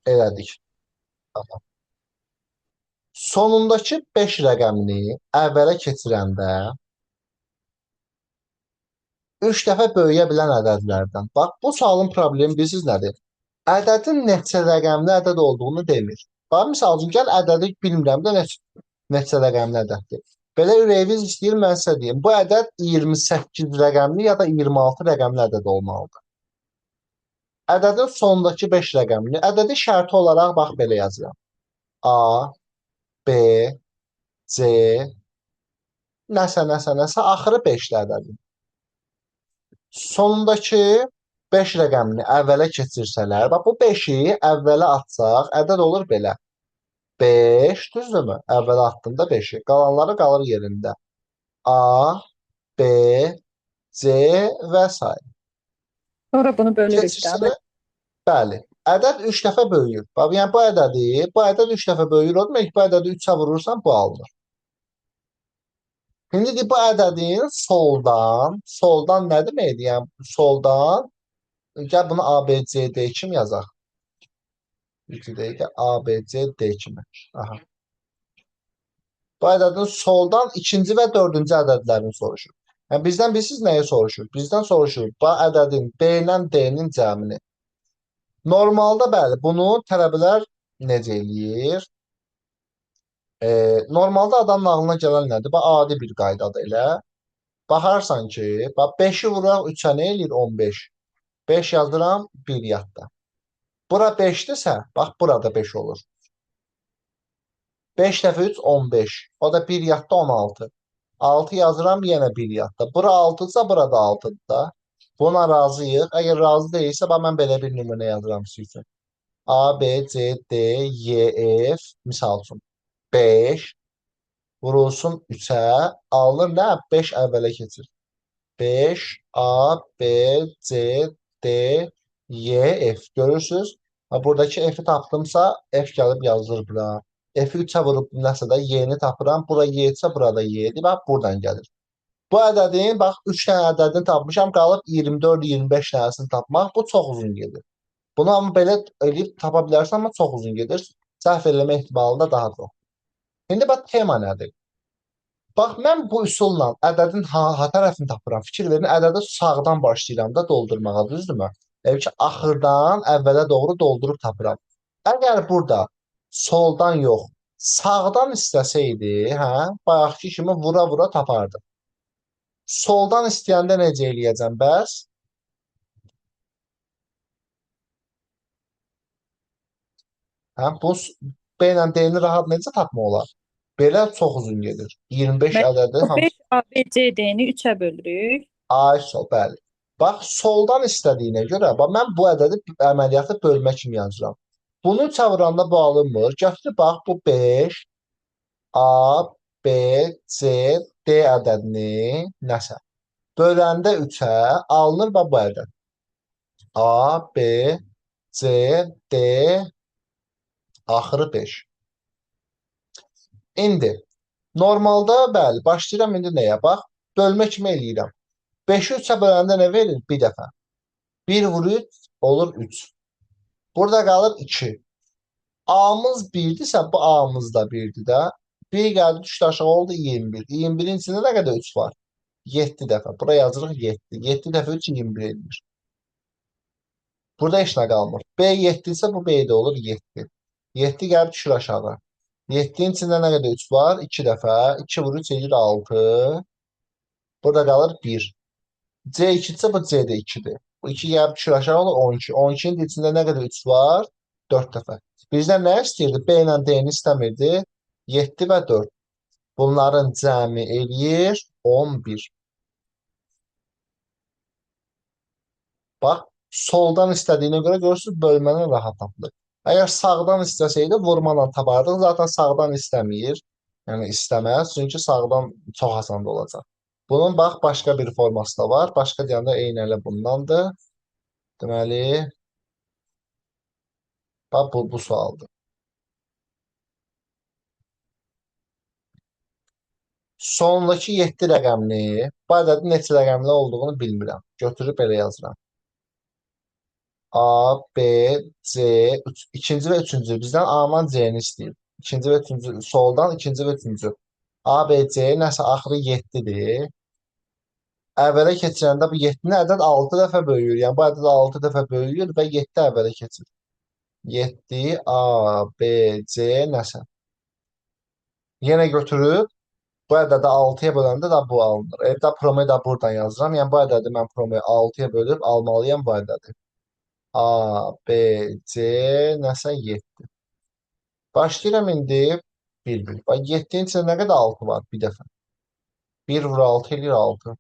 Elədik. Tamam. Sonundakı 5 rəqəmini əvvələ keçirəndə 3 dəfə böyüyə bilən ədədlərdən. Bax, bu sualın problemi bilirsiniz nədir? Ədədin neçə rəqəmli ədəd olduğunu demir. Bax, misal üçün, gəl ədədi bilmirəm də neçə rəqəmli ədəddir. Belə ürəyiniz istəyir, mən sizə deyim. Bu ədəd 28 rəqəmli ya da 26 rəqəmli ədəd olmalıdır. Ədədin sonundakı 5 rəqəmini, ədədi şərti olaraq bax belə yazıram. A, B, C, nəsə, axırı 5-də ədədin. Sonundakı 5 rəqəmini əvvələ keçirsələr, bax bu 5-i əvvələ atsaq, ədəd olur belə. 5, düzdürmü? Əvvələ atdığımda 5-i. Qalanları qalır yerində. A, B, C və s. Sonra bunu bölürük də. Keçirsələr, bəli. Ədəd 3 dəfə böyüyür. Bax, yəni bu ədəd 3 dəfə böyüyür. O demək ki, bu ədədi 3-ə vurursan, bu alınır. İndi bu ədədin soldan nə deməkdir? Yəni soldan, gəl bunu A, B, C, D kimi yazaq. 2 dəqiqə A, B, C, D kimi. Aha. Bu ədədin soldan ikinci və dördüncü ədədlərini soruşur. Yəni bizdən bilirsiniz nəyi soruşur? Bizdən soruşur bu ədədin B ilə D-nin cəmini. Normalda bəli, bunu tələbələr necə eləyir? Normalda adamın ağlına gələn nədir? Bax, adi bir qaydadır elə. Baxarsan ki, bax 5-i vuraq 3-ə nə eləyir? 15. 5 yazıram, 1 yadda. Bura 5-dirsə, bax burada 5 olur. 5 dəfə 3 15. O da 1 yadda 16. 6 yazıram, yenə 1 yadda. Bura 6-dırsa, burada 6-dır da. Buna razıyıq. Əgər razı deyilsə, bax mən belə bir nümunə yazıram sizin üçün. A, B, C, D, Y, F, misal üçün 5 vurulsun 3-ə, alınır nə? 5 əvvələ keçir. 5, A, B, C, D, Y, F. Görürsünüz? Buradakı F-i tapdımsa, F gəlib yazılır bura. F-i 3-ə vurub nəsə də Y-ni tapıram. Bura Y-dirsə, burada Y-dir. Bax, buradan gəlir. Bu ədədin, bax, 3 dənə ədədini tapmışam, qalıb 24-25 dənəsini tapmaq. Bu çox uzun gedir. Bunu amma belə eləyib tapa bilərsən, amma çox uzun gedir. Səhv eləmə ehtimalı da daha çox. İndi bax, tema nədir? Bax, mən bu üsulla ədədin ha tərəfini tapıram. Fikir verin, ədədi sağdan başlayıram da doldurmağa, düzdürmü? Yəni ki, axırdan əvvələ doğru doldurub tapıram. Əgər burada soldan yox, sağdan istəsəydi, hə, bayaqki kimi vura-vura tapardım. Soldan istəyəndə necə eləyəcəm bəs? Hə, bu B ilə D-ni rahat necə tapmaq olar? Belə çox uzun gedir. 25 Bəli, ədədi o hamısı. 5 ABCD-ni 3-ə bölürük. Ay, bəli. Bax, soldan istədiyinə görə, bax, mən bu ədədi əməliyyatı bölmə kimi yazıram. Bunu çevirəndə bu alınmır. Gətir, bax, bu 5, A, B, C, D ədədini nəsə. Böləndə 3-ə alınır bax, bu ədəd. A, B, C, D, axırı 5. İndi, normalda, bəli, başlayıram indi nəyə? Bax, bölmə kimi eləyirəm. 5-i 3-ə böləndə nə verir? Bir dəfə. 1 vur 3 olur 3. Burada qalır 2. A-mız 1-dirsə, bu A-mız da 1-dir də. 1 gəldi, düşdü aşağı oldu 21. 21-in içində nə qədər 3 var? 7 dəfə. Bura yazırıq 7. 7 dəfə 3 21 edir. Burada heç nə qalmır. B 7-dirsə, bu B-də olur 7. 7 gəlib düşür aşağı. 7-nin içində nə qədər 3 var? 2 dəfə. 2 vur 3 edir 6. Burada qalır 1. C2-dirsə, bu C-də 2-dir. Bu 2 gəlib düşür aşağı olur 12. 12-nin içində nə qədər 3 var? 4 dəfə. Bizdən nə istəyirdi? B ilə D-ni istəmirdi. 7 və 4. Bunların cəmi eləyir 11. Bax, soldan istədiyinə görə görürsünüz, bölməni rahat tapılır. Əgər sağdan istəsəydi, vurmadan tapardıq. Zaten sağdan istəmir. Yəni istəməz. Çünki sağdan çox asan da olacaq. Bunun bax, başqa bir forması da var. Başqa deyəndə eyni elə bundandır. Deməli, bax, bu sualdır. Sondakı 7 rəqəmini, bu ədədin neçə rəqəmli olduğunu bilmirəm. Götürüb belə yazıram. A, B, C, ikinci ve üçüncü. Bizden A'dan C'ni istəyir. İkinci ve üçüncü. Soldan ikinci ve üçüncü. A, B, C nəsə axırı 7'dir. Əvvələ keçirəndə bu 7'ni ədəd 6 dəfə böyüyür. Yəni bu ədəd 6 dəfə böyüyür və 7 əvvələ keçir. 7 A, B, C nəsə. Yenə götürüb bu ədədi 6'ya böləndə də bu alınır. Evdə promoyu da buradan yazıram. Yəni bu ədədi mən promoyu 6'ya bölüb almalıyam bu ədədi. A, B, C nəsə 7. Başlayıram indi bir. Bax 7'nin içində nə qədər 6 var bir dəfə. 1 vur 6 eləyir 6.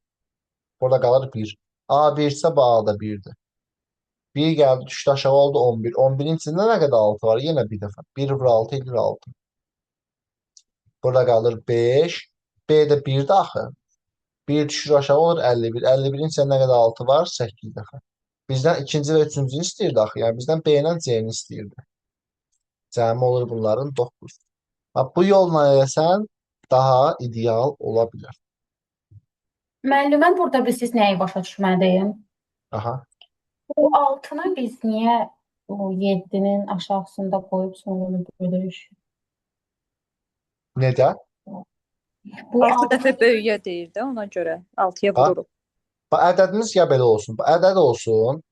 Burada qalır 1. A 1 isə bu A da 1'dir. 1 gəldi düşdü aşağı oldu 11. 11'in içində nə qədər 6 var? Yenə bir dəfə. 1 vur 6 eləyir 6. Burada qalır 5. B də 1'dir axı. 1 düşür aşağı olur 51. 51'in içində nə qədər 6 var? 8 dəfə. Bizdən ikinci və üçüncünü istəyirdi axı. Yəni bizdən B ilə C-ni istəyirdi. Cəmi olur bunların 9. Bu yolla eləsən daha ideal ola bilər. Müəllim, mən burada siz nəyi başa düşməliyim? Aha. Bu 6'nı biz niyə bu 7'nin aşağısında qoyub sonra onu bölürük? Necə? Bu 6 6 dəfə böyüyə deyir də ona görə 6'ya Bax, vururuq. ədədimiz ya belə olsun. Bu ədəd olsun.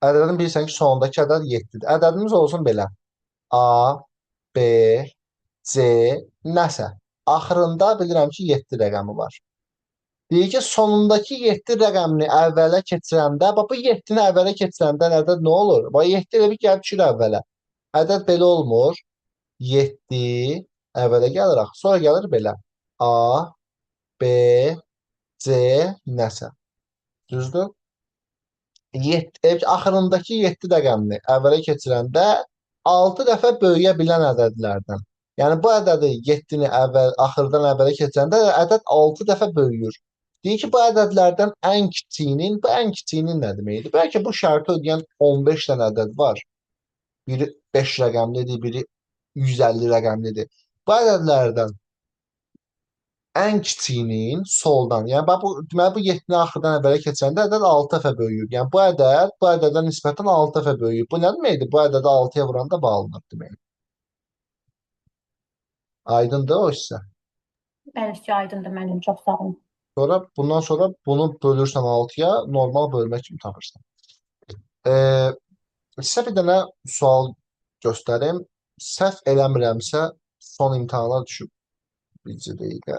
Ədədin bilirsən ki, sonundakı ədəd 7'dir. Ədədimiz olsun belə. A, B, C, nəsə. Axırında bilirəm ki, 7 rəqəmi var. Deyir ki, sonundakı 7 rəqəmini əvvələ keçirəndə, bax bu 7'ni əvvələ keçirəndə ədəd nə olur? Bax 7 elə bir gəlib düşür əvvələ. Ədəd belə olmur. 7 əvvələ gəlir axı. Sonra gəlir belə. A, B, C, nəsə. Düzdür? Axırındakı 7 rəqəmini əvvələ keçirəndə 6 dəfə böyüyə bilən ədədlərdən. Yəni bu ədədi 7'ni axırdan əvvələ keçirəndə ədəd 6 dəfə böyüyür. Deyir ki, bu ədədlərdən ən kiçiyinin nə deməkdir? Bəlkə bu şərti ödəyən 15 dənə ədəd var. Biri 5 rəqəmlidir, biri 150 rəqəmlidir. Bu ədədlərdən ən kiçiyinin soldan, yəni bax bu deməli bu 7'ni axırdan əvvələ keçəndə ədəd 6 dəfə böyüyür. Yəni bu ədəd bu ədədə nisbətən 6 dəfə böyüyür. Bu nə deməkdir? Bu ədədi 6'ya vuranda bağlanır deməkdir. Aydındır o hissə. Bəli, aydındır müəllim, çox sağ olun. Bundan sonra bunu bölürsən 6'ya, normal bölmək kimi tapırsan. Sizə bir dənə sual göstərim. Səhv eləmirəmsə son imtahana düşüb. Bir dəqiqə.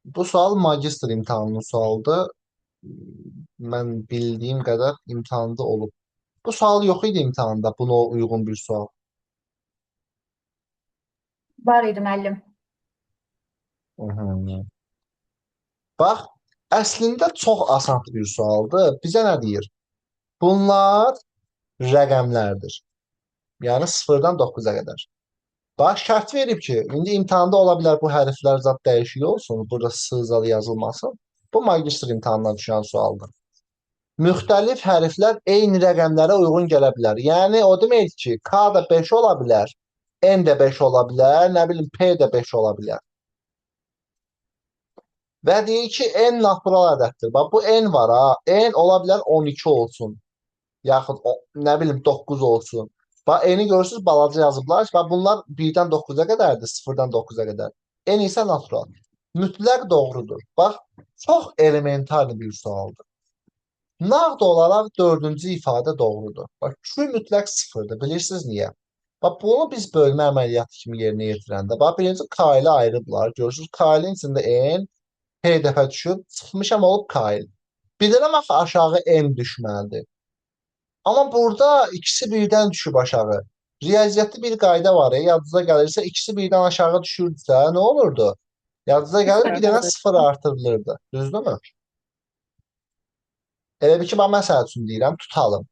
Bu sual magistr imtahanının sualıdır. Mən bildiyim qədər imtahanda olub. Bu sual yox idi imtahanda, buna uyğun bir sual. Var idi müəllim. Bax, əslində çox asan bir sualdır. Bizə nə deyir? Bunlar rəqəmlərdir. Yəni 0-dan 9'a qədər. Bax, şərt verib ki, indi imtahanda ola bilər bu hərflər zat dəyişik olsun, burada sığ yazılmasın. Bu magistr imtahanından düşən sualdır. Müxtəlif hərflər eyni rəqəmlərə uyğun gələ bilər. Yəni o deməkdir ki, K da 5 ola bilər, N də 5 ola bilər, nə bilim P də 5 ola bilər. Və deyir ki, N natural ədəddir. Bax, bu N var ha, N ola bilər 12 olsun, yaxud nə bilim 9 olsun. Bax, N-i görürsünüz, balaca yazıblar. Bax, bunlar 1-dən 9'a qədərdir, 0-dan 9'a qədər. N isə natural. Mütləq doğrudur. Bax, çox elementar bir sualdır. Nağd olaraq 4-cü ifadə doğrudur. Bax, Q mütləq 0'dır. Bilirsiniz niyə? Bax, bunu biz bölmə əməliyyatı kimi yerinə yetirəndə, bax, birinci K ilə ayırıblar. Görürsünüz, K-in içində N, P dəfə düşüb, çıxmışam olub K-il. Bir dənə bax, aşağı N düşməlidir. Amma burada ikisi birdən düşüb aşağı. Riyaziyyatda bir qayda var ya, yadınıza gəlirsə, ikisi birdən aşağı düşürdüsə, nə olurdu? Yadınıza gəlir, bir dənə 0 artırılırdı. Düzdürmü? Elə bir ki, mən məsəl üçün deyirəm, tutalım.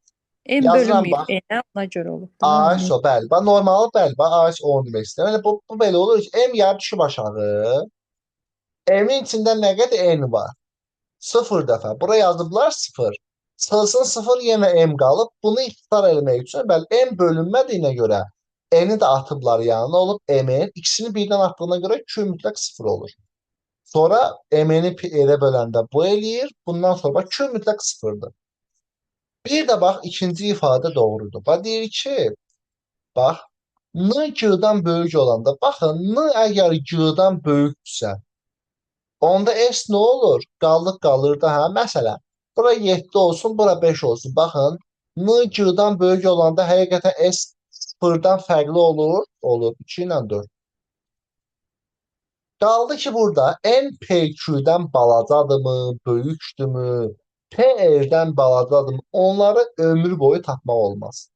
En Yazıram bölünməyib bax. N-ə ona görə olub. AS o, bəli. Bax, normalı, bəli. Bax, AS 10 demək istəyirəm. Yəni, bu belə olur ki, M yarı düşüb aşağı. M-in içində nə qədər N var? 0 dəfə. Bura yazıblar 0. Çıxılsın 0, yenə M qalıb. Bunu ixtisar eləmək üçün, bəli, M bölünmədiyinə görə N-i də atıblar yanına olub M-in. İkisini birdən atdığına görə Q mütləq 0 olur. Sonra m-ni p-ə böləndə bu eləyir. Bundan sonra bax q mütləq sıfırdır. Bir də bax ikinci ifadə doğrudur. Bax deyir ki, bax n g-dan böyük olanda baxın n əgər g-dan böyükdürsə, onda s nə olur? Qaldıq qalır da hə. Məsələn, bura 7 olsun, bura 5 olsun. Baxın, n g-dan böyük olanda həqiqətən s sıfırdan fərqli olur. Olur. 2 ilə 4. Qaldı ki, burada n PQ-dən balacadır böyükdürmü? P R-dən balacadır Onları ömür boyu tapmaq olmaz.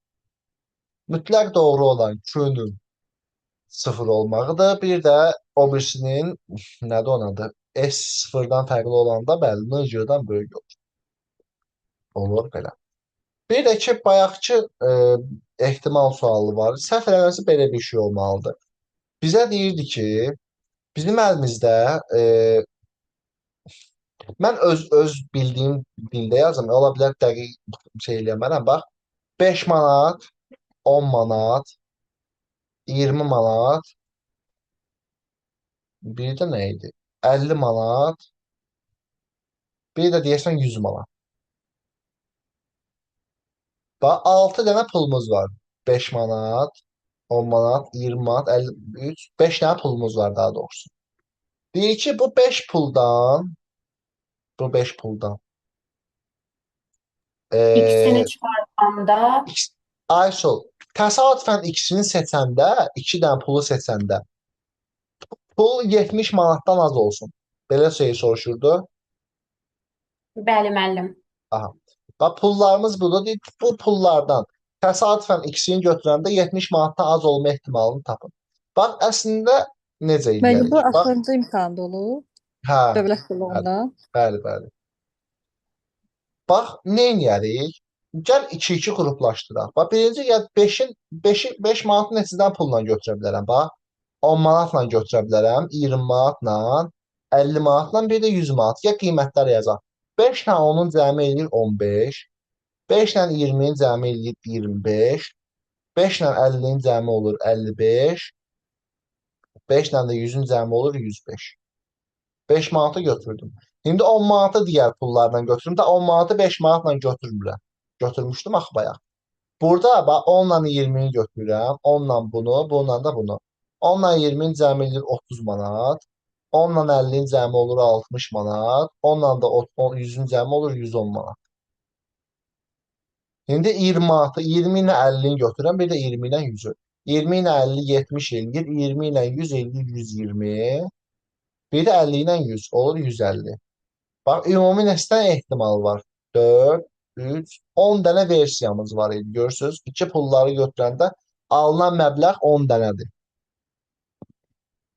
Mütləq doğru olan Q-nün 0 olmağıdır. Bir də o birisinin nədir onun adı? S sıfırdan fərqli olanda bəli, N G-dan böyük olur. Olur belə. Bir də ki, bayaqki ehtimal sualı var. Səhv eləməsə belə bir şey olmalıdır. Bizə deyirdi ki, bizim əlimizdə mən öz bildiyim dildə yazım. Ola bilər dəqiq şey eləmərəm. Bax, 5 manat, 10 manat, 20 manat, bir də nə idi? 50 manat, bir də deyəsən 100 manat. Bax, 6 dənə pulumuz var. 5 manat, 10 manat, 20 manat, 53, 5 dənə pulumuz var daha doğrusu. Deyir ki, bu 5 puldan İkisini eee çıxardanda Aysel, təsadüfən ikisini seçəndə, 2 dənə pulu seçəndə pul 70 manatdan az olsun. Belə şey soruşurdu. bəli müəllim. Aha. Bax, pullarımız budur. Deyir, bu pullardan təsadüfən ikisini götürəndə 70 manatdan az olma ehtimalını tapın. Bax, əslində necə Müəllim, bu eləyərik? Bax, axırıncı imtahanda olur. hə, Dövlət bəli, qulluğunda. bəli. Bax, nə edərik? Gəl 2-2 qruplaşdıraq. Bax, birinci gəl 5 manatı neçədən pulla götürə bilərəm? Bax, 10 manatla götürə bilərəm, 20 manatla, 50 manatla, bir də 100 manat. Ya qiymətlər yazaq. 5 ilə 10-un cəmi eləyir 15, 5 ilə 20-nin cəmi eləyir 25, 5 ilə 50-nin cəmi olur 55, 5 ilə də 100-ün cəmi olur 105. 5 manatı götürdüm. İndi 10 manatı digər pullardan götürüm də 10 manatı 5 manatla götürmürəm. Götürmüşdüm axı bayaq. Burada bax 10 ilə 20-ni götürürəm. 10 ilə bunu, bununla da bunu. 10 ilə 20-nin cəmi eləyir 30 manat. 10 ilə 50-nin cəmi olur 60 manat. 10 ilə də 100-ün cəmi olur 110 manat. İndi 20 manatı 20 ilə 50-ni götürürəm, bir də 20 ilə 100-ü. 20 ilə 50 70 eləyir, 20 ilə 100 eləyir 120. Bir də 50 ilə 100 olur 150. Bax, ümumi neçə ehtimal var? 4, 3, 10 dənə versiyamız var idi. Görürsünüz, 2 pulları götürəndə alınan məbləğ 10 dənədir.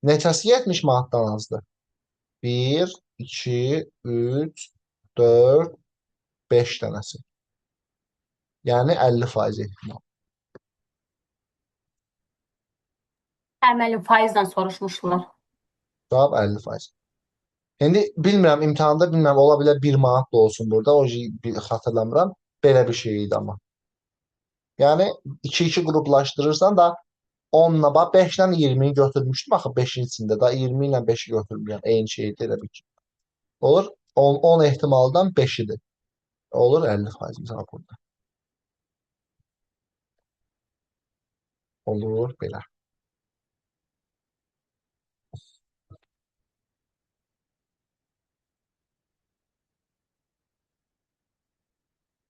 Neçəsi 70 manatdan azdır? 1, 2, 3, 4, 5 dənəsi. Yəni 50% ehtimal. Hə, müəllim, faizlə soruşmuşdular. Cavab 50%. İndi bilmirəm, imtahanda bilmirəm, ola bilər 1 manat da olsun burada. O xatırlamıram. Belə bir şey idi amma. Yəni 2-2 qruplaşdırırsan da 10 ilə bax 5 ilə 20-ni götürmüşdüm axı 5-in içində. Da 20 ilə 5-i götürmürəm. Eyni şeydir elə bil ki. Olur 10 ehtimaldan 5-idir. Olur 50% cavab burada. Olur belə.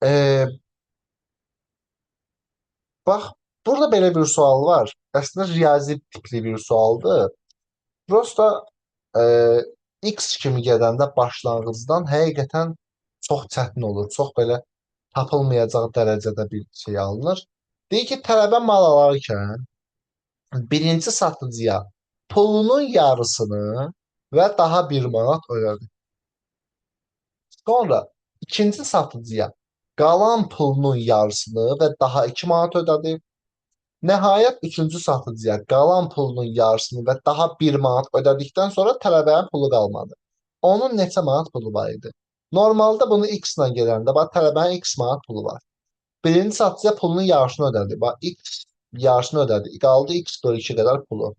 Ee, bax burada belə bir sual var. Əslində riyazi tipli bir sualdır. Prosta e, X kimi gedəndə başlanğıcdan həqiqətən çox çətin olur. Çox belə tapılmayacaq dərəcədə bir şey alınır. Deyir ki, tələbə mal alarkən birinci satıcıya pulunun yarısını və daha 1 manat ödədi. Sonra ikinci satıcıya qalan pulunun yarısını və daha 2 manat ödədi. Nəhayət üçüncü satıcıya qalan pulunun yarısını və daha 1 manat ödədikdən sonra tələbənin pulu qalmadı. Onun neçə manat pulu var idi? Normalda bunu X ilə gedəndə bax tələbənin X manat pulu var. Birinci satıcıya pulunun yarısını ödədi. Bax X yarısını ödədi. Qaldı X bölü 2 qədər pulu.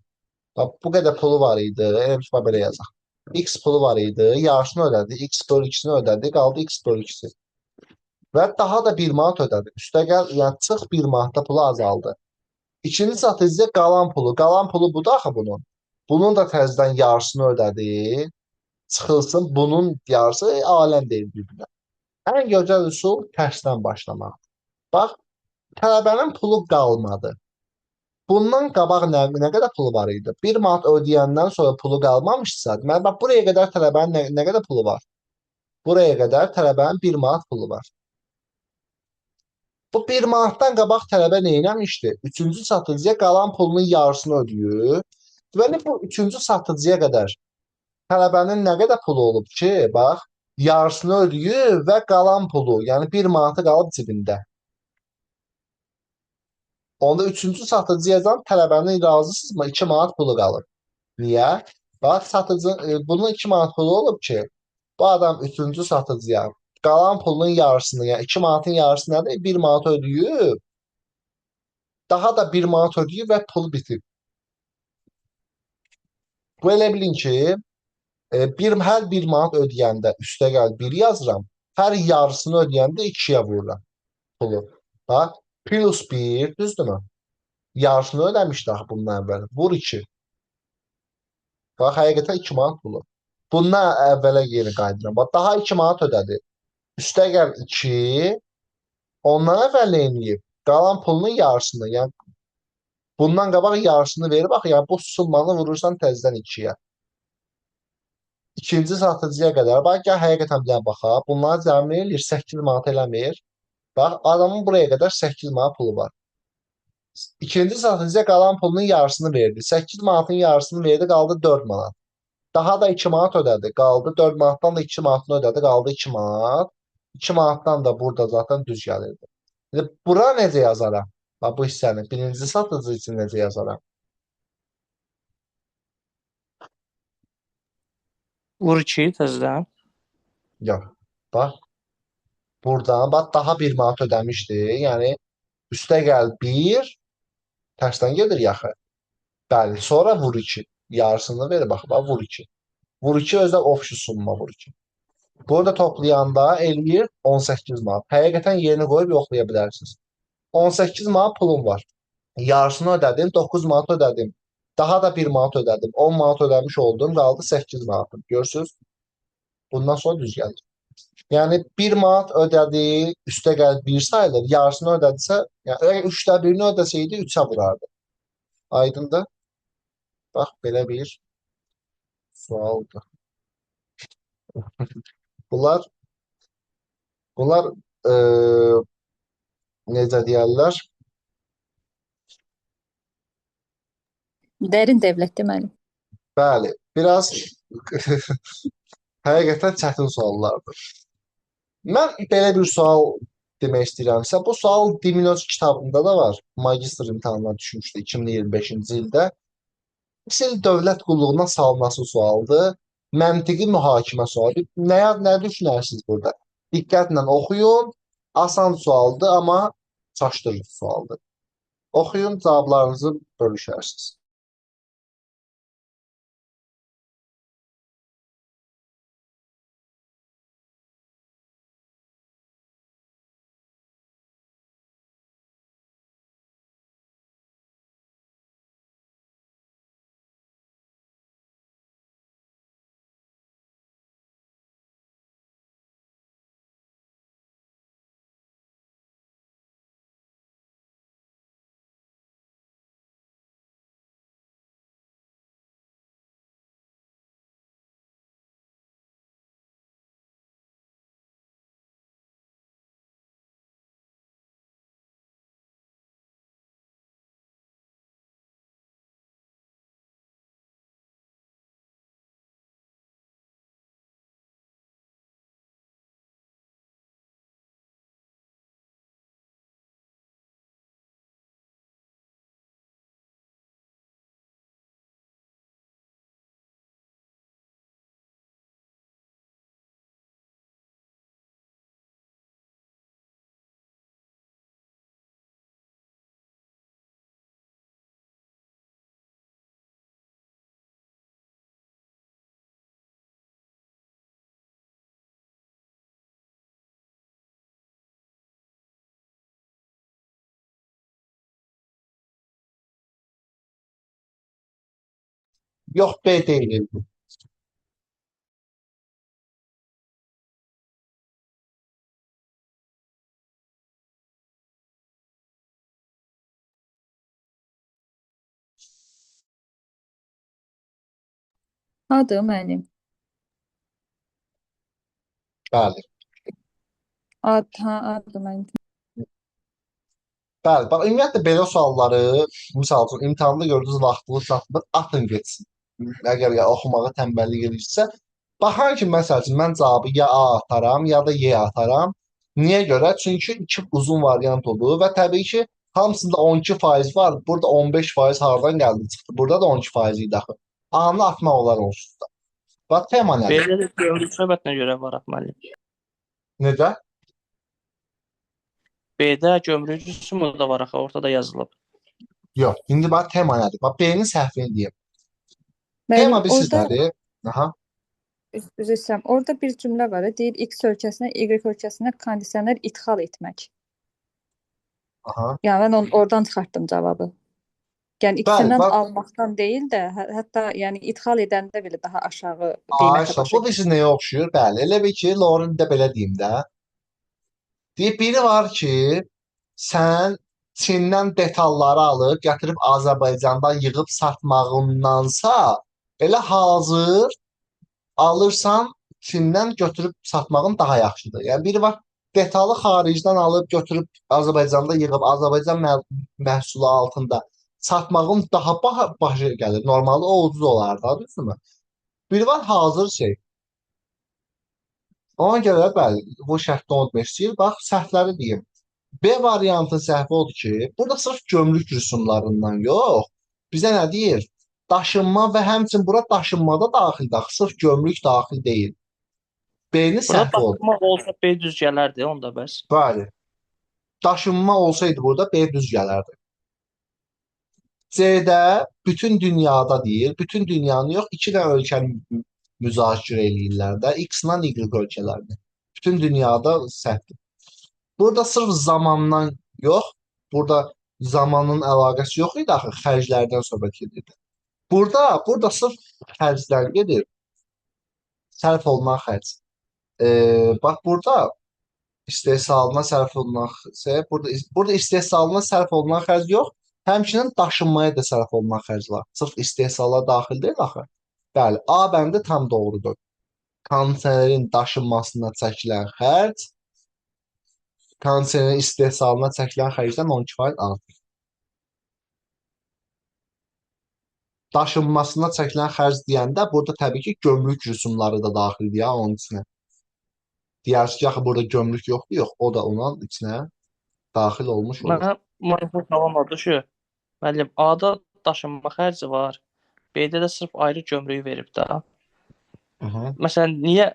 Bax bu qədər pulu var idi. Elə bir belə yazaq. X pulu var idi. Yarısını ödədi. X bölü 2'sini ödədi. Qaldı X bölü 2'si. Və daha da 1 manat ödədi. Üstəgəl, yəni çıx 1 manatda pulu azaldı. İkinci satıcıya qalan pulu. Qalan pulu budur axı bunun. Bunun da təzədən yarısını ödədi. Çıxılsın. Bunun yarısı aləm deyil bir-birinə. Ən gözəl üsul tərsdən başlamaq. Bax, tələbənin pulu qalmadı. Bundan qabaq nə qədər pulu var idi? 1 manat ödəyəndən sonra pulu qalmamışsa, deməli bax buraya qədər tələbənin nə qədər pulu var? Buraya qədər tələbənin 1 manat pulu var. Bu 1 manatdan qabaq tələbə nə etmişdi? Üçüncü satıcıya qalan pulunun yarısını ödəyir. Deməli bu üçüncü satıcıya qədər tələbənin nə qədər pulu olub ki, bax, yarısını ödəyir və qalan pulu, yəni 1 manatı qalıb cibində. Onda üçüncü satıcıya tələbənin razısınızmı? 2 manat pulu qalır. Niyə? Bax, bunun 2 manat pulu olub ki, bu adam üçüncü satıcıya qalan pulunun yarısını, yəni 2 manatın yarısı nədir? 1 manat ödəyib, daha da 1 manat ödəyib və pul bitib. Bu elə bilin ki, hər 1 manat ödəyəndə üstəgəl 1 yazıram, hər yarısını ödəyəndə 2-yə vururam pulu. Bax, plus 1, düzdürmü? Yarısını ödəmişdi axı bunun əvvəl. Vur 2. Bax, həqiqətən 2 manat pulu. Bundan əvvələ yeni qayıdıram. Bax, daha 2 manat ödədi. Üstəgəl 2, ondan əvvəl nə eləyib? Qalan pulunun yarısını, yəni bundan qabaq yarısını verib, bax, yəni bu summanı vurursan təzədən 2-yə. İkinci satıcıya qədər, bax, gəl həqiqətən bir dənə baxaq. Bunları cəmi eləyir, 8 manat eləmir. Bax, adamın buraya qədər 8 manat pulu var. İkinci satıcıya qalan pulunun yarısını verdi. 8 manatın yarısını verdi, qaldı 4 manat. Daha da 2 manat ödədi, qaldı 4 manatdan da 2 manatını ödədi, qaldı 2 manat. 2 manatdan da burada zaten düz gəlirdi. Bura necə yazaram? Bax, bu hissəni birinci satıcı üçün necə yazaram? Vur 2 təzədən. Yox. Bax, buradan bax daha 1 manat ödəmişdi. Yəni üstəgəl 1 tərsdən gedir yaxı. Bəli, sonra vur 2. Yarısını ver, bax, vur 2. Vur 2 özdə ofşu summa vur 2. Burada toplayanda eləyir 18 manat. Həqiqətən yerini qoyub yoxlaya bilərsiniz. 18 manat pulum var. Yarısını ödədim, 9 manat ödədim. Daha da 1 manat ödədim. 10 manat ödəmiş oldum, qaldı 8 manatım. Görürsünüz? Bundan sonra düz gəlir. Yəni 1 manat ödədi, üstəgəl 1 sayılır. Yarısını ödədisə, yəni 3də 1-ini ödəsəydi 3-ə vurardı. Aydındır? Bax, belə bir sualdır. Bunlar necə deyərlər? Dərin dövlət deməli. Bəli, biraz həqiqətən çətin suallardır. Mən belə bir sual demək istəyirəmsə, bu sual Diminoç kitabında da var. Magistr imtahanına düşmüşdü 2025-ci ildə. Misal dövlət qulluğuna salınması sualdır. Məntiqi mühakimə sualı. Nə düşünərsiniz burada? Diqqətlə oxuyun. Asan sualdır, amma çaşdırıcı sualdır. Oxuyun, cavablarınızı bölüşərsiniz. Yox, B deyil. Adı mənim. Bəli. Adı mənim. Bəli, bax ümumiyyətlə belə sualları, misal üçün imtahanda gördüyünüz vaxtını çatmır, atın getsin. Əgər ya oxumağa tənbəllik edirsə, baxan ki, məsəl üçün mən cavabı ya A ataram, ya da Y ataram. Niyə görə? Çünki iki uzun variant olur və təbii ki, hamısında 12% var. Burada 15% hardan gəldi çıxdı? Burada da 12% idi axı. A-nı atmaq olar onsuz da. Bax tema nədir? Belə də gömrük söhbətinə görə var müəllim. Necə? B-də gömrük rüsumu da var axı, ortada yazılıb. Yox. İndi bax tema nədir? Bax B-nin səhvini deyim. Müəllim, Tema bilirsiniz orada nədir? Aha. üzr istəyirəm. Orada bir cümlə var. Deyir X ölkəsinə, Y ölkəsinə kondisioner idxal etmək. Aha. Yəni mən oradan çıxartdım cavabı. Yəni Bəli, ikisindən bax almaqdan deyil də, hətta yəni idxal edəndə belə daha aşağı qiymətə Ayşə, başa bu bilirsiniz nəyə oxşuyur? Bəli, elə bil ki, Lauren də belə deyim də. Deyir, biri var ki, sən Çindən detalları alıb, gətirib Azərbaycanda yığıb satmağındansa, elə hazır alırsan, Çindən götürüb satmağın daha yaxşıdır. Yəni biri var, detalı xaricdən alıb götürüb Azərbaycanda yığıb Azərbaycan məhsulu altında satmağın daha başa gəlir. Normalde o ucuz olar da, düzdürmü? Biri var hazır şey. Ona görə bəli, bu şərtdə unutmaq istəyir. Bax, səhvləri deyim. B variantın səhvi odur ki, burada sırf gömrük rüsumlarından yox, bizə nə deyir? Daşınma və həmçinin bura daşınmada daxildir. Axı sırf gömrük daxil deyil. B-nin Burada səhvi odur. daşınma olsa B düz gələrdi, onda bəs. Bəli. Daşınma olsaydı burada B düz gələrdi. C-də bütün dünyada deyil, bütün dünyanı yox, iki dənə ölkəni müzakirə eləyirlər də, X-la Y ölkələrini. Bütün dünyada səhvdir. Burada sırf zamandan yox, burada zamanın əlaqəsi yox idi axı, xərclərdən söhbət gedirdi. Burada sırf xərcdən gedir, sərf olunan xərc. Bax burada istehsalına sərf olunan burada istehsalına sərf olunan xərc yox, həmçinin daşınmaya da sərf olunan xərc var. Sırf istehsala daxil deyil axı. Bəli, A bəndi tam doğrudur. Kondisionerin daşınmasına çəkilən xərc kondisionerin istehsalına çəkilən xərcdən 12% artır. Daşınmasına çəkilən xərc deyəndə burada təbii ki, gömrük rüsumları da daxildir ya onun içinə. Deyərsiniz ki, axı burada gömrük yoxdur, yox, o da onun içinə daxil olmuş olur. Mənə maraqlı sualım oldu şu. Müəllim, A-da daşınma xərci var. B-də də sırf ayrı gömrüyü verib də. Məsələn, niyə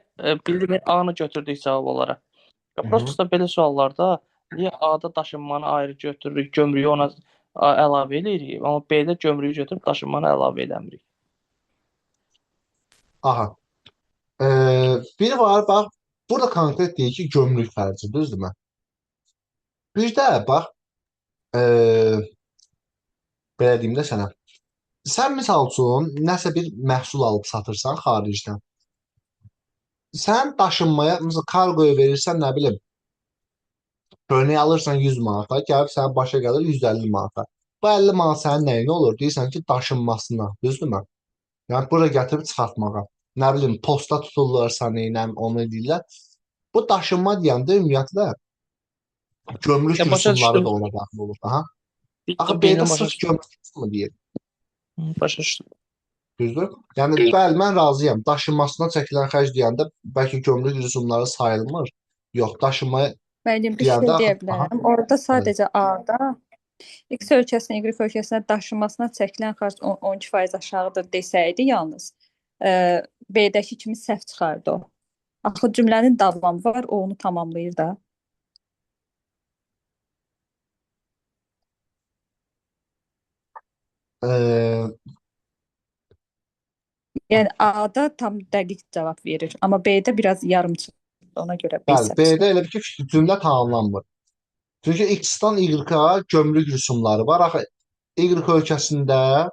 bildiyin A-nı götürdük cavab olaraq? Prosta belə suallarda niyə A-da daşınmanı ayrı götürürük, gömrüyü ona əlavə edirik, amma B-də gömrüyü götürüb daşınmanı əlavə edəmirik. Aha. Biri var, bax, burada konkret deyir ki, gömrük xərci, düzdürmü? Bir də, bax, belə deyim də sənə. Sən misal üçün nəsə bir məhsul alıb satırsan xaricdən. Sən daşınmaya, məsələn, kargoya verirsən, nə bilim, örneği alırsan 100 manata, gəlib sənə başa gəlir 150 manata. Bu 50 manat sənin nəyinə olur? Deyirsən ki, daşınmasına, düzdürmü? Yəni, bura gətirib çıxartmağa. Nə bilim, posta tuturlar səni, onu edirlər. Bu daşınma deyəndə ümumiyyətlə gömrük Başa rüsumları düşdüm. da ona daxil olur. Aha. Axı B-də B-də başa sırf düşdüm. gömrük rüsumu deyir. Başa düşdüm. Düzdür? Yəni, bəli, mən razıyam. Daşınmasına çəkilən xərc deyəndə bəlkə gömrük rüsumları sayılmır. Yox, daşınmaya Müəllim, bir deyəndə şey deyə aha, bilərəm. Orada sadəcə A-da X ölkəsinə, Y ölkəsinə daşınmasına çəkilən xərc 12% aşağıdır desəydi yalnız, B-dəki kimi səhv çıxardı o. Axı cümlənin davamı var, o onu tamamlayır da. eee, Yəni A-da tam dəqiq cavab verir, amma B-də biraz yarımçıq. Ona görə B bəli, səhv B-də çıxardı. elə bir ki, cümlə tamamlanmır. Çünki X-dan Y-a gömrük rüsumları var. Axı Y ölkəsində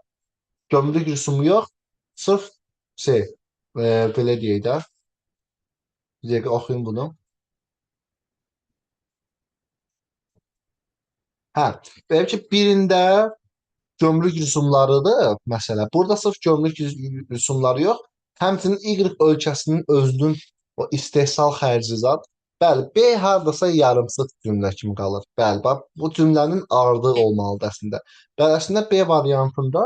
gömrük rüsumu yox, Sırf şey, belə deyək də, bir dəqiqə oxuyum bunu. Hə, belə ki, birində gömrük rüsumlarıdır məsələ. Burada sırf gömrük rüsumları yox, həmçinin Y ölkəsinin özünün o istehsal xərci zad. Bəli, B hardasa yarımsıq cümlə kimi qalır. Bəli, bax bu cümlənin ardı olmalıdır əslində. Bəli, əslində B variantında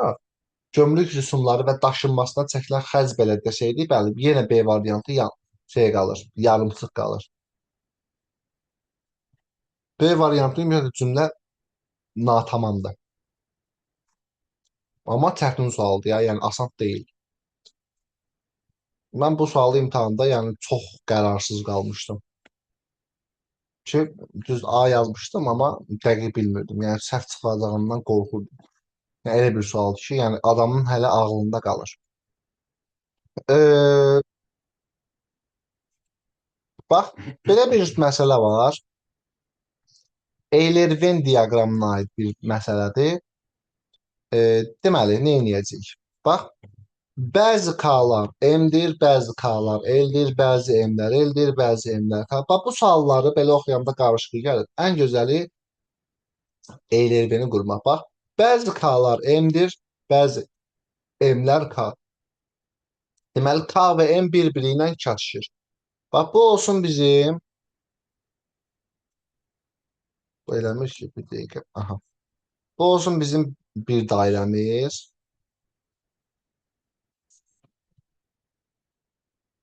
gömrük rüsumları və daşınmasına çəkilən xərc belə desəydik, bəli, yenə B variantı şey qalır, yarımsıq qalır. B variantı ümumiyyətlə cümlə natamamdır. Amma çətin sualdır ya, yəni asan deyil. Mən bu sualı imtahanda yəni çox qərarsız qalmışdım. Ki, düz A yazmışdım, amma dəqiq bilmirdim. Yəni səhv çıxacağından qorxurdum. Yəni, elə bir sualdır ki, yəni adamın hələ ağlında qalır. Bax, belə bir məsələ var. Euler-Venn diaqramına aid bir məsələdir. Deməli, nə edəcəyik? Bax, bəzi K-lar M-dir, bəzi K-lar L-dir, bəzi M-lər L-dir, bəzi M-lər K. Bax, bu sualları belə oxuyanda qarışıq gəlir. Ən gözəli Euler-Venn-i qurmaq. Bax, bəzi K-lar M-dir, bəzi M-lər K. Deməli, K və M bir-biri ilə çatışır. Bax, bu olsun bizim, bu eləmiş ki, bir dəqiqə. Aha. Bu olsun bizim bir dairəmiz.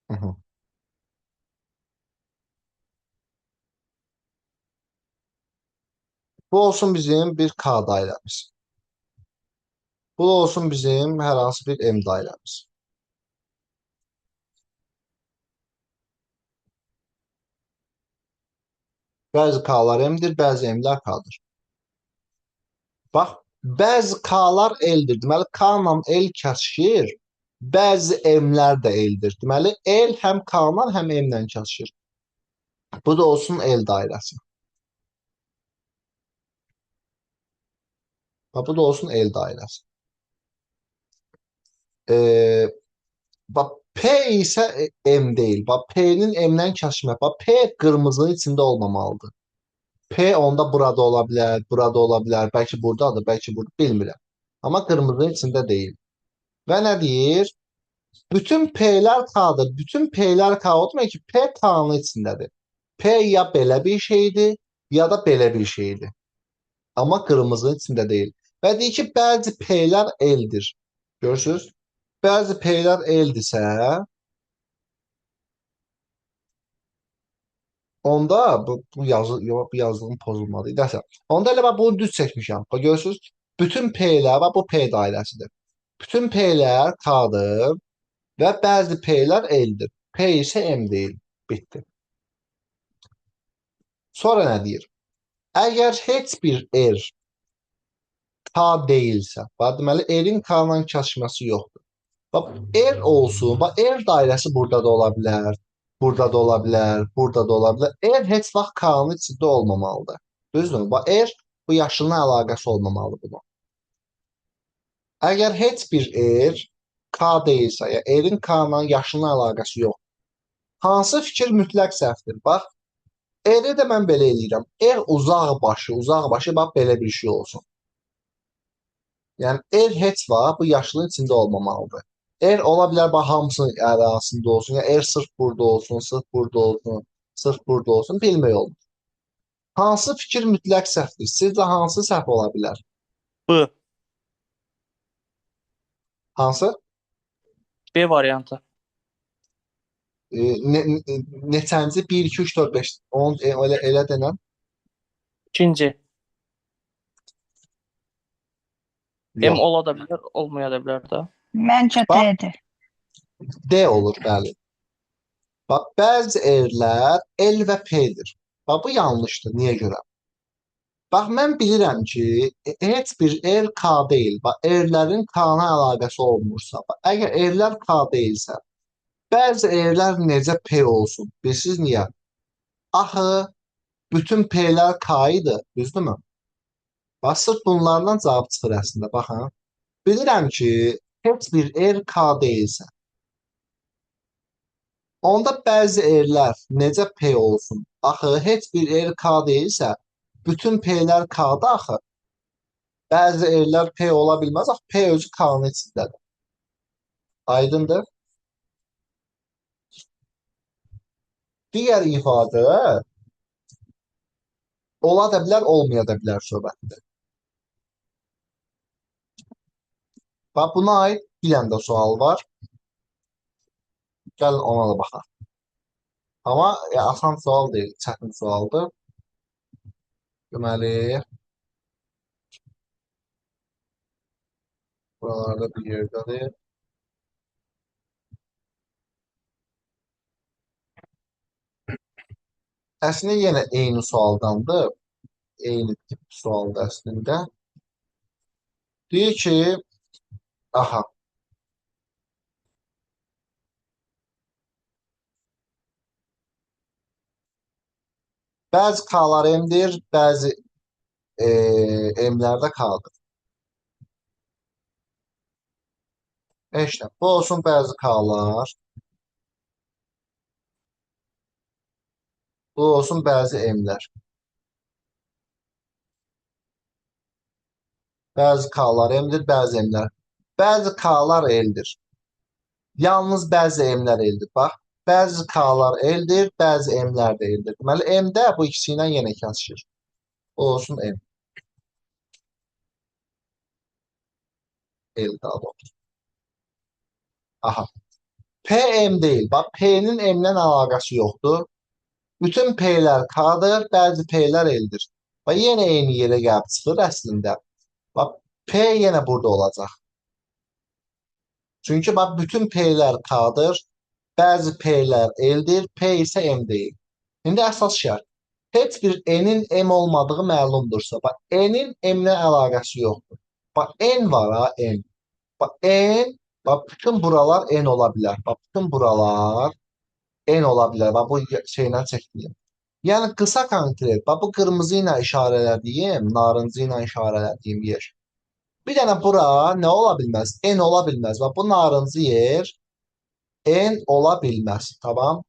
Aha. Bu olsun bizim bir K dairəmiz. Bu da olsun bizim hər hansı bir M dairəmiz. Bəzi K'lar M-dir, bəzi M-lər K'dır. Bax, bəzi K'lar L-dir. Deməli, K ilə L kəsişir. Bəzi M-lər də L-dir. Deməli, L həm K-la, həm M-lə kəsişir. Bu da olsun L dairəsi. Bax, bu da olsun L dairəsi. Bax, P isə M deyil. Bax, P-nin M-dən kəsişmə. Bax, P qırmızının içində olmamalıdır. P onda burada ola bilər, burada ola bilər, bəlkə buradadır, bəlkə burada, bilmirəm. Amma qırmızının içində deyil. Və nə deyir? Bütün P-lər K-dır. Bütün P-lər K o demək ki, P K-nın içindədir. P ya belə bir şeydir, ya da belə bir şeydir. Amma qırmızının içində deyil. Və deyir ki, bəzi P-lər L-dir. Görürsünüz? Bəzi P-lər L-dirsə, onda bu yazdığım pozulmadı. Nəsə. Onda elə bax bunu düz çəkmişəm. Bax görürsüz? Bütün P-lər bax bu P dairəsidir. Bütün P-lər K-dır və bəzi P-lər L-dir. P isə M deyil. Bitdi. Sonra nə deyir? Əgər heç bir R K deyilsə, bax deməli R-in K-la kəsişməsi yoxdur. Bax R olsun, bax R dairəsi burada da ola bilər. Burada da ola bilər, burada da ola bilər. R heç vaxt K-nın içində olmamalıdır. Düzdürmü? Bax, R bu yaşılına əlaqəsi olmamalıdır buna. Əgər heç bir R K deyilsə, ya R-in K-la yaşılına əlaqəsi yox. Hansı fikir mütləq səhvdir? Bax, R-i də mən belə eləyirəm. R uzaq başı, bax, belə bir şey olsun. Yəni, R heç vaxt bu yaşılın içində olmamalıdır. R ola bilər, bax, hamısının arasında olsun. Ya R sırf burada olsun, sırf burada olsun, sırf burada olsun. Bilmək olmur. Hansı fikir mütləq səhvdir? Sizcə hansı səhv ola bilər? B. Hansı? B variantı. Neçənci? 1, 2, 3, 4, 5. Elə denən? İkinci. M Yox. ola da bilər, olmaya da bilər də. Məncə Bax. D-dir. D olur, bəli. Bax, bəzi R-lər L və P-dir. Bax, bu yanlışdır. Niyə görə? Bax, mən bilirəm ki, heç bir R K deyil. Bax, R-lərin K-na əlaqəsi olmursa, bax, əgər R-lər K deyilsə, bəzi R-lər necə P olsun? Bilirsiniz niyə? Axı, bütün P-lər K idi, düzdürmü? Bax, sırf bunlardan cavab çıxır əslində, baxın. Bilirəm ki, heç bir er K deyilsə, onda bəzi erlər necə P olsun? Axı heç bir er K deyilsə, bütün P'lər K'da axı. Bəzi erlər P ola bilməz. Axı P özü K'nın içindədir. Aydındır? Digər ifadə ola da bilər, olmaya da bilər söhbətdir. Bax, buna aid bir dənə də sual var. Gəlin ona da baxaq. Amma asan sual deyil, çətin sualdır. Deməli, buralarda bir yerdədir. Əslində yenə eyni sualdandır. Eyni tip sualdır əslində. Deyir ki, aha, bəzi K'lar M'dir, bəzi M'lər də K'dır. İşte, bu olsun bəzi K'lar, bu olsun bəzi M'lər. Bəzi K'lar M'dir, bəzi M'lər. Bəzi K'lar L'dir. Yalnız bəzi M'lər L'dir. Bax, bəzi K'lar L'dir, bəzi M'lər də L'dir. Deməli, M'də bu ikisi ilə yenə kəsişir. Bu olsun M. L daha doğrusu. Aha. P M deyil. Bax, P'nin M'lə əlaqəsi yoxdur. Bütün P'lər K'dır, bəzi P'lər L'dir. Bax, yenə eyni yerə gəlib çıxır əslində. Bax, P yenə burada olacaq. Çünki bax, bütün P'lər K'dır, bəzi P'lər L'dir, P isə M deyil. İndi əsas şərt. Heç bir N'in M olmadığı məlumdursa, bax, N'in M-lə əlaqəsi yoxdur. Bax, N var ha, N. Bax, N, bax, bütün buralar N ola bilər. Bax, bütün buralar N ola bilər. Bax, bu şeylə çəkdiyim. Yəni, qısa konkret, bax, bu qırmızı ilə işarələdiyim, narıncı ilə işarələdiyim yer. Bir dənə bura nə ola bilməz? N ola bilməz. Bax, bu narıncı yer N ola bilməz. Tamam.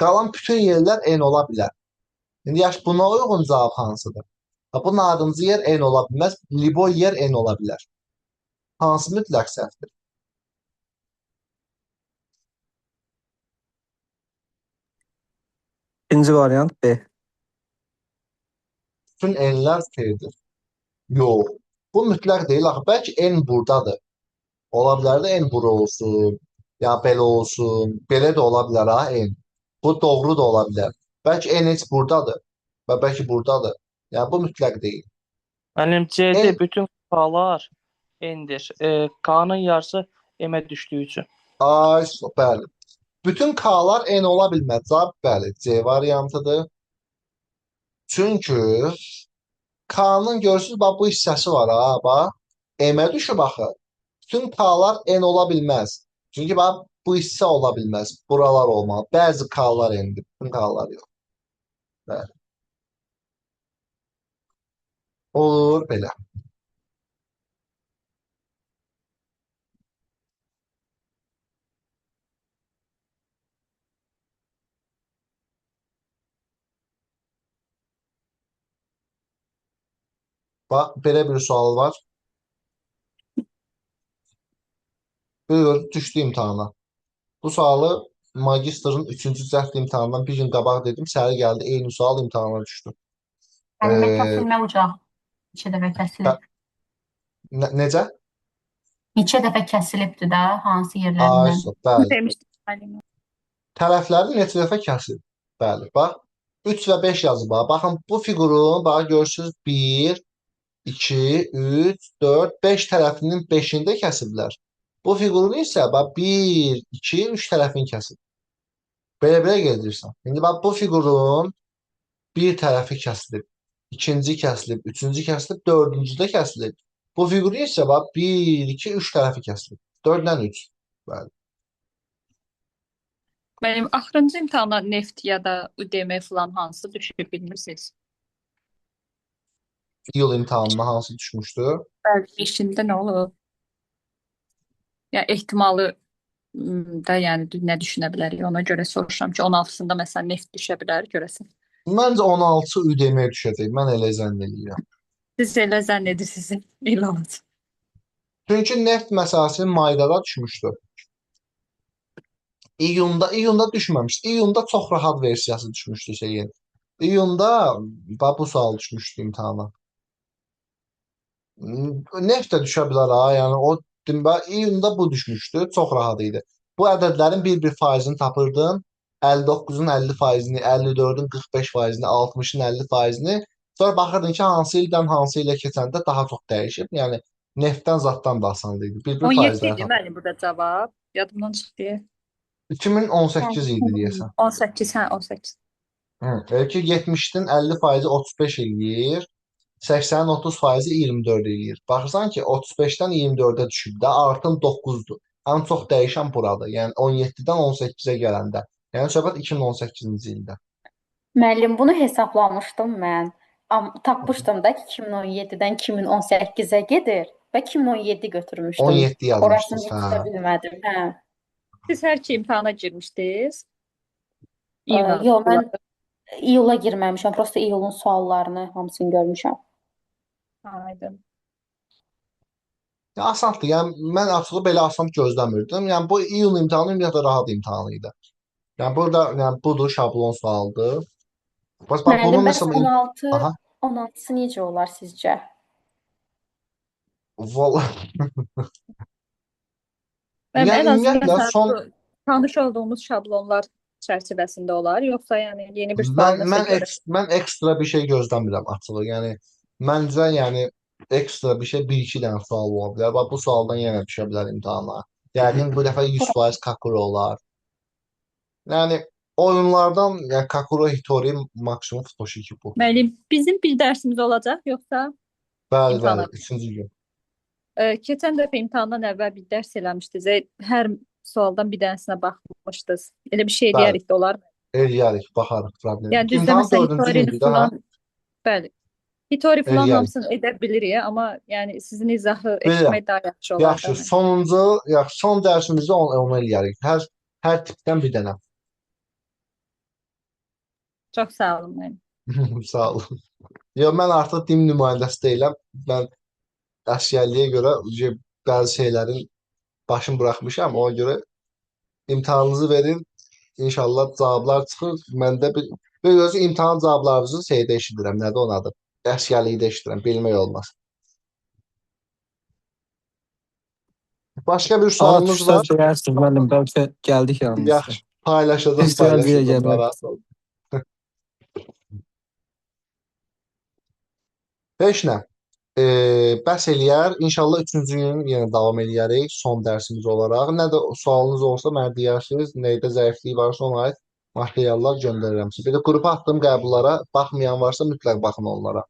Qalan bütün yerlər N ola bilər. İndi yaş buna uyğun cavab hansıdır? Bax, bu narıncı yer N ola bilməz. Liboy yer N ola bilər. Hansı mütləq səhvdir? İkinci variant B. Bütün N'lər T'dir. Yox. Bu mütləq deyil. Axı, bəlkə N buradadır. Ola bilər də N bura olsun. Ya belə olsun. Belə də ola bilər ha N. Bu doğru da ola bilər. Bəlkə N heç buradadır. Və bəlkə buradadır. Yəni bu mütləq deyil. Mənim C'də N bütün K'lar N'dir. K'nın yarısı M-ə düşdüyü üçün. ay, bəli. Bütün K'lar N ola bilməz. Cavab bəli, C variantıdır. Çünki K'nın görürsünüz, bax bu hissəsi var ha, bax. M-ə düşüb axı. Bütün K'lar N ola bilməz. Çünki bax bu hissə ola bilməz. Buralar olmalı. Bəzi K'lar N'dir. Bütün K'lar yox. Bəli. Olur belə. Bax, belə bir sual var. Buyur, düşdü imtahana. Bu sualı magistrın 3-cü cəhd imtahanından bir gün qabaq dedim. Səhər gəldi, eyni sual imtahana düşdü. Əlimi kəsilmə ucağı. Neçə dəfə kəsilib. Necə? Neçə dəfə kəsilibdir də, hansı Ay, yerlərindən. bəli. Demişdim müəllimə. Tərəfləri neçə dəfə kəsib? Bəli, bax. 3 və 5 yazıb. Baxın, bu fiqurun, bax, görürsünüz, 1, 2, 3, 4, 5 tərəfinin 5-ində kəsiblər. Bu fiqurun isə, bax, 1, 2, 3 tərəfini kəsib. Belə gedirsən. İndi, bax, bu fiqurun bir tərəfi kəsilib, ikinci kəsilib, üçüncü kəsilib, dördüncü də kəsilib. Bu fiqurun isə, bax, 1, 2, 3 tərəfi kəsilib. 4-dən 3. Bəli. Mənim axırıncı imtahana neft ya da UDM falan hansı düşüb bilmirsiniz? İyul imtahanına hansı düşmüşdü? Bəli, işində nə olub? Yəni ehtimalı da yəni nə düşünə bilərik? Ona görə soruşuram ki, 16-sında məsələn neft düşə bilər görəsən. Məncə 16-sı ÜDM-yə düşəcək. Mən elə zənn edirəm. Siz elə zənn edirsiniz. Elə olacaq. Çünki neft məsələsi maydada düşmüşdü. İyunda düşməmişdi. İyunda çox rahat versiyası düşmüşdü şeyin. İyunda bu sual düşmüşdü imtahana. Neft də düşə bilər ha. Yəni o iyunda bu düşmüşdü. Çox rahat idi. Bu ədədlərin bir faizini tapırdın. 59-un 50%-ni, 54-ün 45%-ni, 60-ın 50%-ni. Sonra baxırdın ki, hansı ildən hansı ilə keçəndə daha çox dəyişib. Yəni neftdən zatdan da asan idi. Bir 17 faizləri idi tapır. mənim burada cavab. Yadımdan çıxdı. 2018 idi deyəsən. 18, hə, 18. Ki 70-in 50%-i 35 eləyir. 80-in 30%-i 24 eləyir. Baxırsan ki, 35-dən 24-ə düşüb də artım 9-dur. Ən çox dəyişən buradır. Yəni 17-dən 18-ə gələndə. Yəni söhbət 2018-ci ildə. Müəllim, bunu hesablamışdım mən. Tapmışdım da ki, 2017-dən 2018-ə gedir və 2017 götürmüşdüm. 17 yazmışdınız, Orasını yetişə bilmədim. Hə. Siz hər iki imtahana girmişdiniz? İyun Yox, mən ayında. iyula girməmişəm. Prosta iyulun suallarını hamısını görmüşəm. Aydın. Ya, asandır. Yəni mən açığı belə asan gözləmirdim. Yəni bu iyun imtahanı ümumiyyətlə rahat imtahan idi. Yəni burada yəni budur şablon sualdır. Bax Müəllim, bunun bəs məsələn 16, aha 16-sı necə olar sizcə? vallahi Ən yəni az ümumiyyətlə məsələn son bu tanış olduğumuz şablonlar çərçivəsində olar, yoxsa yəni yeni bir sual mən nəsə mən görə? eks, mən ekstra bir şey gözləmirəm açığı. Yəni məncə yəni ekstra bir şey 1-2 dənə sual ola bilər. Bax bu sualdan yenə düşə bilər imtahana. Yəqin bu dəfə 100% Kakuro olar. Yəni oyunlardan yəni Kakuro Hitori maksimum Futoshi bu. Müəllim, bizim bir dərsimiz olacaq, yoxsa Bəli, imtahana? bəli, 3-cü gün. Keçən dəfə imtahandan əvvəl bir dərs eləmişdiniz. Hər sualdan bir dənəsinə baxmışdınız. Elə bir şey Bəli, eləyərik də olar mı? eləyərik, baxarıq, problem yox. Yəni düzdə İmtahan məsələn 4-cü Hitorini gündür də, hə? falan, bəli. Hitori falan Eləyərik. hamısını edə bilirik, amma yəni sizin izahı Bilirəm. eşitmək daha yaxşı olar Yaxşı, da. Mən. yaxşı, son dərsimizdə onu eləyərik. Hər tipdən bir dənə. Çox sağ olun müəllim. Sağ olun. Yox, mən artıq din nümayəndəsi deyiləm. Mən əsgərliyə görə bəzi şeylərin başını buraxmışam. Ona görə imtahanınızı verin. İnşallah cavablar çıxır. Məndə bir özü imtahan cavablarınızı şeydə eşidirəm. Nədir onun adı? Əsgərlikdə eşidirəm. Bilmək olmaz. Başqa bir Ana sualınız tuşlar var? deyərsiniz, müəllim, bəlkə gəldik yanınızda. Yaxşı. Paylaşacağım, Festival bilə paylaşacağım. gəlmək. Narahat olmayın. Heç nə. Bəs eləyər. İnşallah 3-cü gün yenə davam eləyərik son dərsimiz olaraq. Nə də sualınız olsa mənə deyirsiniz. Nəydə zəiflik varsa ona aid materiallar göndərirəm sizə. Bir də qrupa atdığım qəbullara baxmayan varsa mütləq baxın onlara.